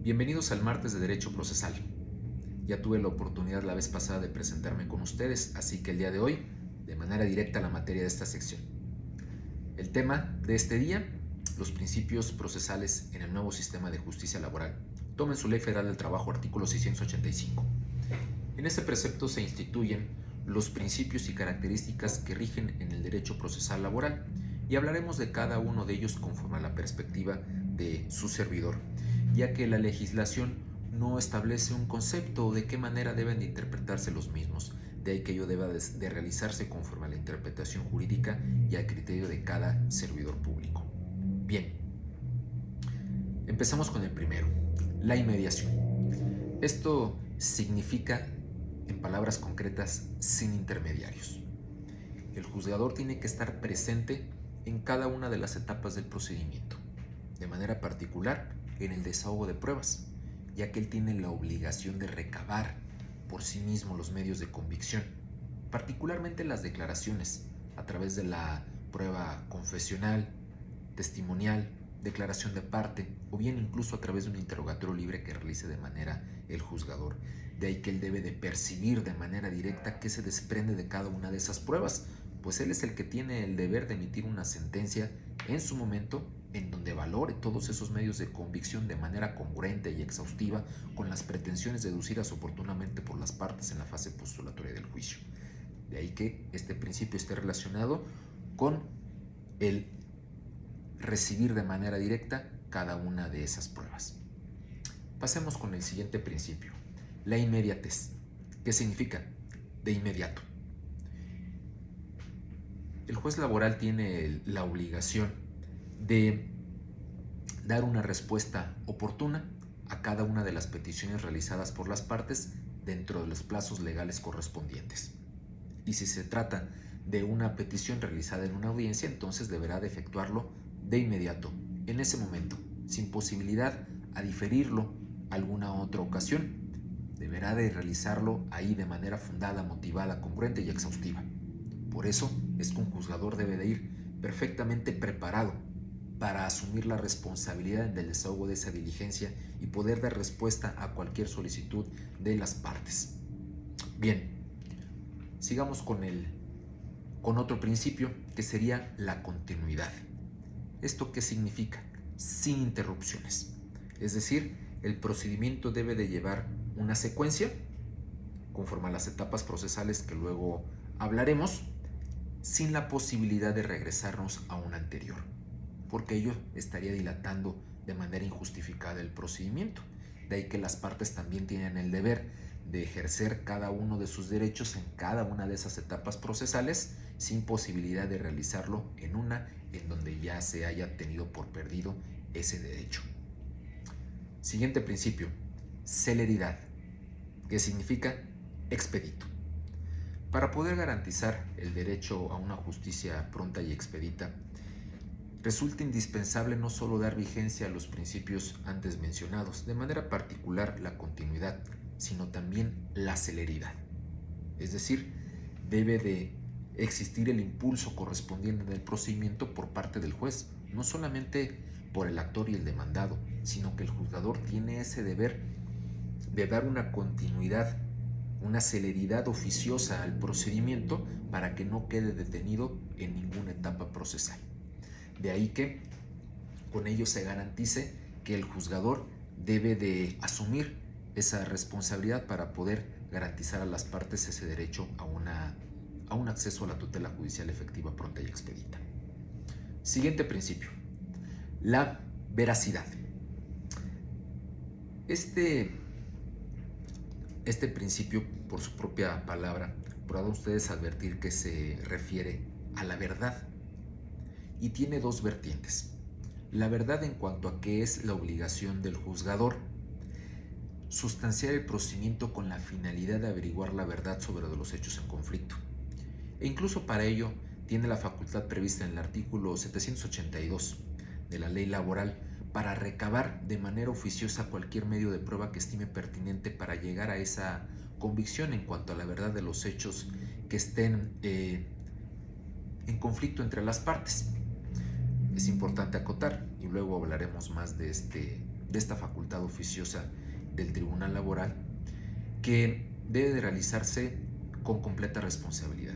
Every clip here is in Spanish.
Bienvenidos al martes de Derecho Procesal. Ya tuve la oportunidad la vez pasada de presentarme con ustedes, así que el día de hoy, de manera directa a la materia de esta sección. El tema de este día, los principios procesales en el nuevo sistema de justicia laboral. Tomen su Ley Federal del Trabajo, artículo 685. En este precepto se instituyen los principios y características que rigen en el derecho procesal laboral y hablaremos de cada uno de ellos conforme a la perspectiva de su servidor, ya que la legislación no establece un concepto o de qué manera deben de interpretarse los mismos, de ahí que ello deba de realizarse conforme a la interpretación jurídica y al criterio de cada servidor público. Bien, empezamos con el primero, la inmediación. Esto significa, en palabras concretas, sin intermediarios. El juzgador tiene que estar presente en cada una de las etapas del procedimiento, de manera particular en el desahogo de pruebas, ya que él tiene la obligación de recabar por sí mismo los medios de convicción, particularmente las declaraciones, a través de la prueba confesional, testimonial, declaración de parte, o bien incluso a través de un interrogatorio libre que realice de manera el juzgador. De ahí que él debe de percibir de manera directa qué se desprende de cada una de esas pruebas, pues él es el que tiene el deber de emitir una sentencia en su momento en donde valore todos esos medios de convicción de manera congruente y exhaustiva con las pretensiones deducidas oportunamente por las partes en la fase postulatoria del juicio. De ahí que este principio esté relacionado con el recibir de manera directa cada una de esas pruebas. Pasemos con el siguiente principio, la inmediatez. ¿Qué significa? De inmediato. El juez laboral tiene la obligación de dar una respuesta oportuna a cada una de las peticiones realizadas por las partes dentro de los plazos legales correspondientes. Y si se trata de una petición realizada en una audiencia, entonces deberá de efectuarlo de inmediato, en ese momento, sin posibilidad a diferirlo alguna otra ocasión. Deberá de realizarlo ahí de manera fundada, motivada, congruente y exhaustiva. Por eso es que un juzgador debe de ir perfectamente preparado para asumir la responsabilidad del desahogo de esa diligencia y poder dar respuesta a cualquier solicitud de las partes. Bien, sigamos con otro principio que sería la continuidad. ¿Esto qué significa? Sin interrupciones. Es decir, el procedimiento debe de llevar una secuencia conforme a las etapas procesales que luego hablaremos, sin la posibilidad de regresarnos a una anterior, porque ello estaría dilatando de manera injustificada el procedimiento. De ahí que las partes también tienen el deber de ejercer cada uno de sus derechos en cada una de esas etapas procesales, sin posibilidad de realizarlo en una en donde ya se haya tenido por perdido ese derecho. Siguiente principio, celeridad, que significa expedito. Para poder garantizar el derecho a una justicia pronta y expedita, resulta indispensable no solo dar vigencia a los principios antes mencionados, de manera particular la continuidad, sino también la celeridad. Es decir, debe de existir el impulso correspondiente del procedimiento por parte del juez, no solamente por el actor y el demandado, sino que el juzgador tiene ese deber de dar una continuidad, una celeridad oficiosa al procedimiento para que no quede detenido en ninguna etapa procesal. De ahí que con ello se garantice que el juzgador debe de asumir esa responsabilidad para poder garantizar a las partes ese derecho a un acceso a la tutela judicial efectiva, pronta y expedita. Siguiente principio, la veracidad. Este principio, por su propia palabra, podrán ustedes advertir que se refiere a la verdad y tiene dos vertientes. La verdad en cuanto a qué es la obligación del juzgador, sustanciar el procedimiento con la finalidad de averiguar la verdad sobre los hechos en conflicto. E incluso para ello tiene la facultad prevista en el artículo 782 de la Ley Laboral para recabar de manera oficiosa cualquier medio de prueba que estime pertinente para llegar a esa convicción en cuanto a la verdad de los hechos que estén en conflicto entre las partes. Es importante acotar, y luego hablaremos más de de esta facultad oficiosa del Tribunal Laboral, que debe de realizarse con completa responsabilidad.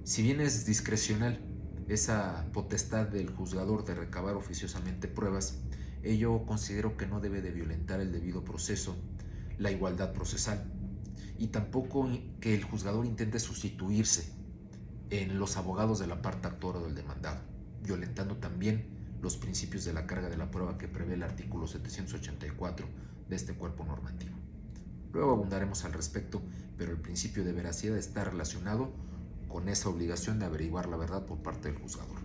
Si bien es discrecional esa potestad del juzgador de recabar oficiosamente pruebas, ello considero que no debe de violentar el debido proceso, la igualdad procesal, y tampoco que el juzgador intente sustituirse en los abogados de la parte actora o del demandado, violentando también los principios de la carga de la prueba que prevé el artículo 784 de este cuerpo normativo. Luego abundaremos al respecto, pero el principio de veracidad está relacionado con esa obligación de averiguar la verdad por parte del juzgador.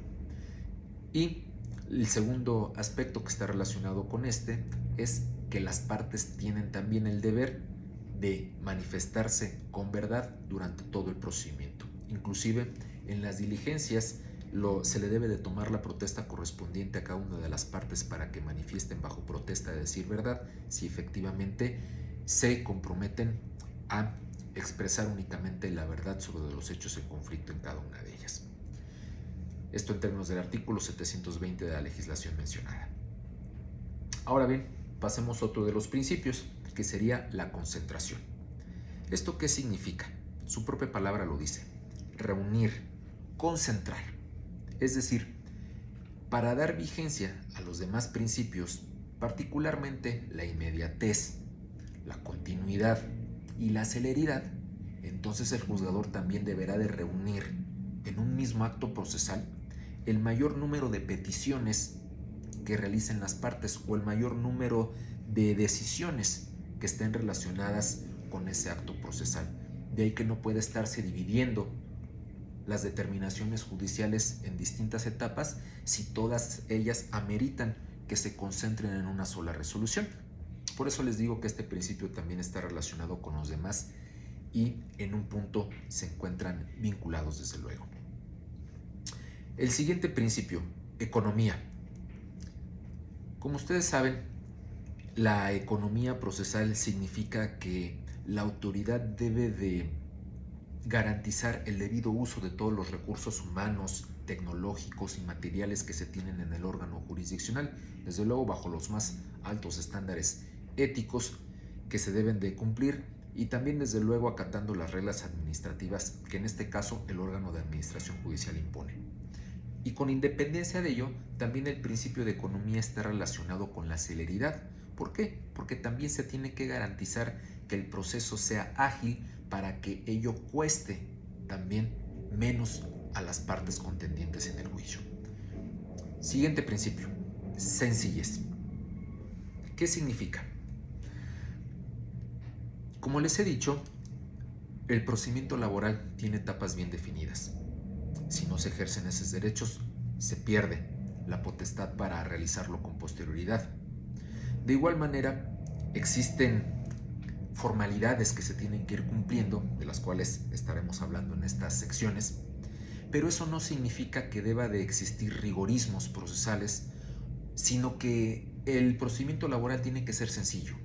Y el segundo aspecto que está relacionado con este es que las partes tienen también el deber de manifestarse con verdad durante todo el procedimiento. Inclusive en las diligencias se le debe de tomar la protesta correspondiente a cada una de las partes para que manifiesten bajo protesta de decir verdad si efectivamente se comprometen a expresar únicamente la verdad sobre los hechos en conflicto en cada una de ellas. Esto en términos del artículo 720 de la legislación mencionada. Ahora bien, pasemos a otro de los principios, que sería la concentración. ¿Esto qué significa? Su propia palabra lo dice: reunir, concentrar. Es decir, para dar vigencia a los demás principios, particularmente la inmediatez, la continuidad y la celeridad, entonces el juzgador también deberá de reunir en un mismo acto procesal el mayor número de peticiones que realicen las partes o el mayor número de decisiones que estén relacionadas con ese acto procesal. De ahí que no puede estarse dividiendo las determinaciones judiciales en distintas etapas si todas ellas ameritan que se concentren en una sola resolución. Por eso les digo que este principio también está relacionado con los demás y en un punto se encuentran vinculados desde luego. El siguiente principio, economía. Como ustedes saben, la economía procesal significa que la autoridad debe de garantizar el debido uso de todos los recursos humanos, tecnológicos y materiales que se tienen en el órgano jurisdiccional, desde luego bajo los más altos estándares éticos que se deben de cumplir y también desde luego acatando las reglas administrativas que en este caso el órgano de administración judicial impone. Y con independencia de ello, también el principio de economía está relacionado con la celeridad. ¿Por qué? Porque también se tiene que garantizar que el proceso sea ágil para que ello cueste también menos a las partes contendientes en el juicio. Siguiente principio, sencillez. ¿Qué significa? Como les he dicho, el procedimiento laboral tiene etapas bien definidas. Si no se ejercen esos derechos, se pierde la potestad para realizarlo con posterioridad. De igual manera, existen formalidades que se tienen que ir cumpliendo, de las cuales estaremos hablando en estas secciones, pero eso no significa que deba de existir rigorismos procesales, sino que el procedimiento laboral tiene que ser sencillo,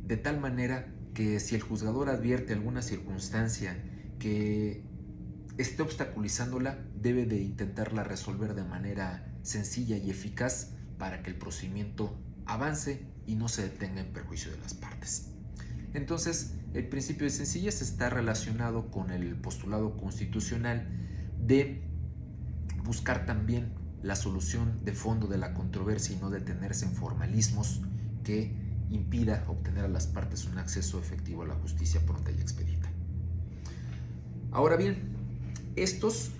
de tal manera que si el juzgador advierte alguna circunstancia que esté obstaculizándola, debe de intentarla resolver de manera sencilla y eficaz para que el procedimiento avance y no se detenga en perjuicio de las partes. Entonces, el principio de sencillez está relacionado con el postulado constitucional de buscar también la solución de fondo de la controversia y no detenerse en formalismos que impida obtener a las partes un acceso efectivo a la justicia pronta y expedita. Ahora bien, estos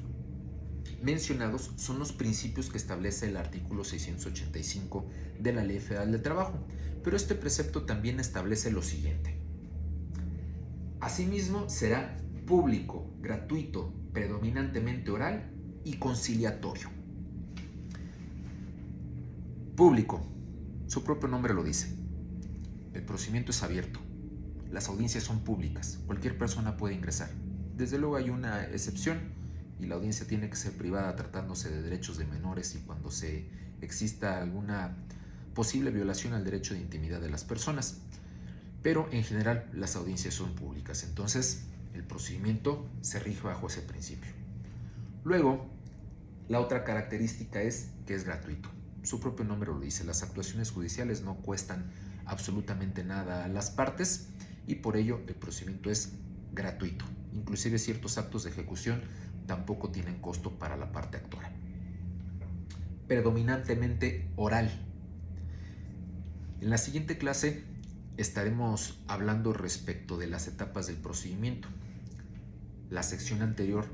mencionados son los principios que establece el artículo 685 de la Ley Federal del Trabajo, pero este precepto también establece lo siguiente. Asimismo, será público, gratuito, predominantemente oral y conciliatorio. Público, su propio nombre lo dice. El procedimiento es abierto. Las audiencias son públicas. Cualquier persona puede ingresar. Desde luego hay una excepción y la audiencia tiene que ser privada tratándose de derechos de menores y cuando exista alguna posible violación al derecho de intimidad de las personas. Pero en general las audiencias son públicas. Entonces el procedimiento se rige bajo ese principio. Luego, la otra característica es que es gratuito. su propio nombre lo dice, las actuaciones judiciales no cuestan absolutamente nada a las partes y por ello el procedimiento es gratuito. Inclusive ciertos actos de ejecución tampoco tienen costo para la parte actora. Predominantemente oral. En la siguiente clase estaremos hablando respecto de las etapas del procedimiento. La sección anterior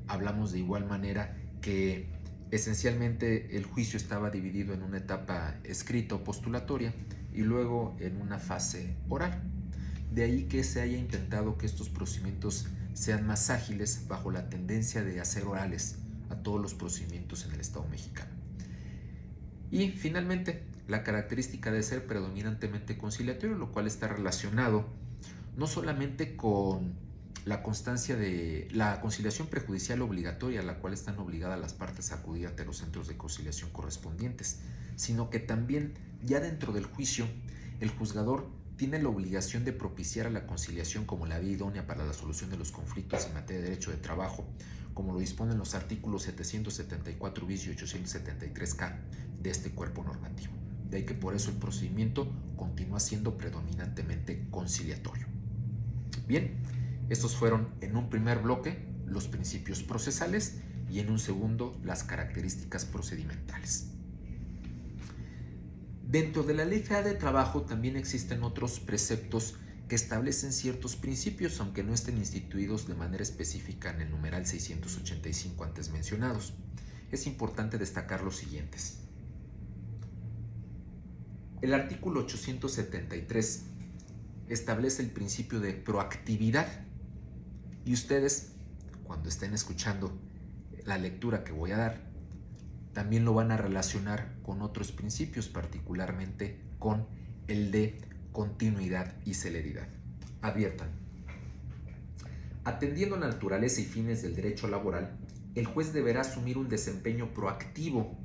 hablamos de igual manera que esencialmente el juicio estaba dividido en una etapa escrita o postulatoria y luego en una fase oral. De ahí que se haya intentado que estos procedimientos sean más ágiles bajo la tendencia de hacer orales a todos los procedimientos en el Estado mexicano. Y finalmente, la característica de ser predominantemente conciliatorio, lo cual está relacionado no solamente con la constancia de la conciliación prejudicial obligatoria a la cual están obligadas las partes a acudir ante los centros de conciliación correspondientes, sino que también ya dentro del juicio el juzgador tiene la obligación de propiciar a la conciliación como la vía idónea para la solución de los conflictos en materia de derecho de trabajo, como lo disponen los artículos 774 bis y 873K de este cuerpo normativo. De ahí que por eso el procedimiento continúa siendo predominantemente conciliatorio. Bien, estos fueron en un primer bloque los principios procesales y en un segundo las características procedimentales. Dentro de la Ley Federal de Trabajo también existen otros preceptos que establecen ciertos principios, aunque no estén instituidos de manera específica en el numeral 685 antes mencionados. Es importante destacar los siguientes. El artículo 873 establece el principio de proactividad y ustedes, cuando estén escuchando la lectura que voy a dar, también lo van a relacionar con otros principios, particularmente con el de continuidad y celeridad. Adviertan. Atendiendo a la naturaleza y fines del derecho laboral, el juez deberá asumir un desempeño proactivo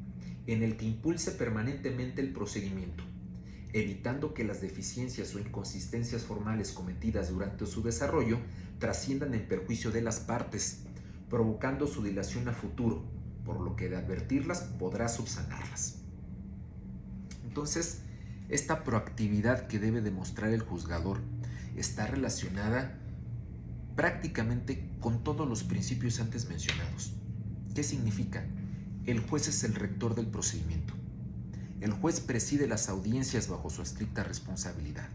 en el que impulse permanentemente el procedimiento, evitando que las deficiencias o inconsistencias formales cometidas durante su desarrollo trasciendan en perjuicio de las partes, provocando su dilación a futuro, por lo que de advertirlas podrá subsanarlas. Entonces, esta proactividad que debe demostrar el juzgador está relacionada prácticamente con todos los principios antes mencionados. ¿Qué significa? El juez es el rector del procedimiento. El juez preside las audiencias bajo su estricta responsabilidad.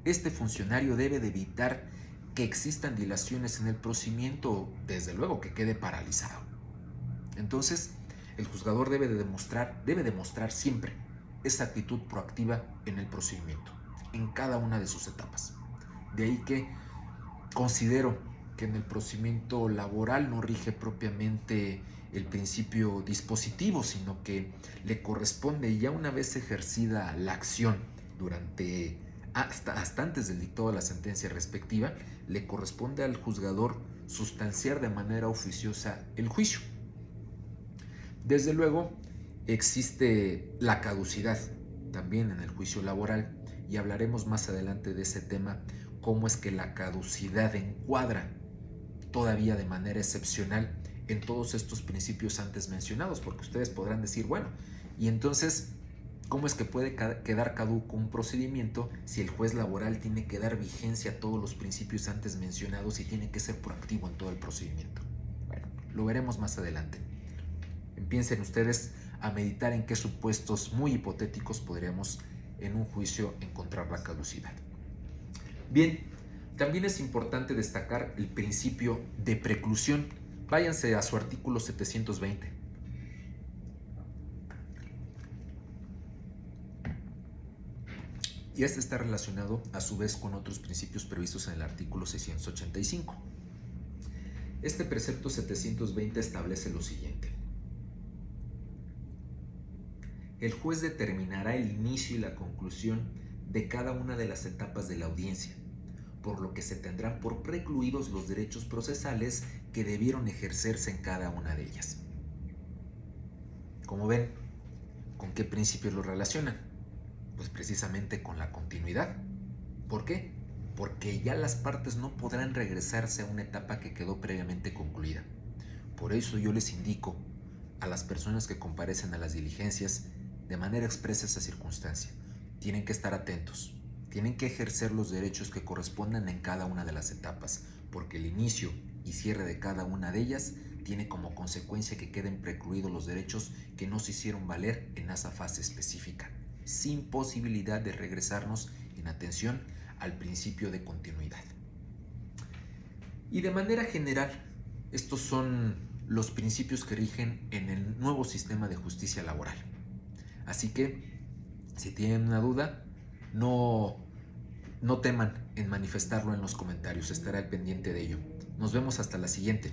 Este funcionario debe de evitar que existan dilaciones en el procedimiento, desde luego que quede paralizado. Entonces, el juzgador debe demostrar siempre esa actitud proactiva en el procedimiento, en cada una de sus etapas. De ahí que considero que en el procedimiento laboral no rige propiamente el principio dispositivo, sino que le corresponde, ya una vez ejercida la acción hasta antes del dictado de la sentencia respectiva, le corresponde al juzgador sustanciar de manera oficiosa el juicio. Desde luego, existe la caducidad también en el juicio laboral y hablaremos más adelante de ese tema, cómo es que la caducidad encuadra todavía de manera excepcional en todos estos principios antes mencionados, porque ustedes podrán decir, bueno, y entonces, ¿cómo es que puede quedar caduco un procedimiento si el juez laboral tiene que dar vigencia a todos los principios antes mencionados y tiene que ser proactivo en todo el procedimiento? Bueno, lo veremos más adelante. Empiecen ustedes a meditar en qué supuestos muy hipotéticos podríamos en un juicio encontrar la caducidad. Bien, también es importante destacar el principio de preclusión. Váyanse a su artículo 720. Y este está relacionado a su vez con otros principios previstos en el artículo 685. Este precepto 720 establece lo siguiente. El juez determinará el inicio y la conclusión de cada una de las etapas de la audiencia, por lo que se tendrán por precluidos los derechos procesales que debieron ejercerse en cada una de ellas. Como ven, ¿con qué principios lo relacionan? Pues precisamente con la continuidad. ¿Por qué? Porque ya las partes no podrán regresarse a una etapa que quedó previamente concluida. Por eso yo les indico a las personas que comparecen a las diligencias de manera expresa esa circunstancia. Tienen que estar atentos, tienen que ejercer los derechos que correspondan en cada una de las etapas, porque el inicio y cierre de cada una de ellas tiene como consecuencia que queden precluidos los derechos que no se hicieron valer en esa fase específica, sin posibilidad de regresarnos en atención al principio de continuidad. Y de manera general, estos son los principios que rigen en el nuevo sistema de justicia laboral. Así que, si tienen una duda, no teman en manifestarlo en los comentarios, estaré al pendiente de ello. Nos vemos hasta la siguiente.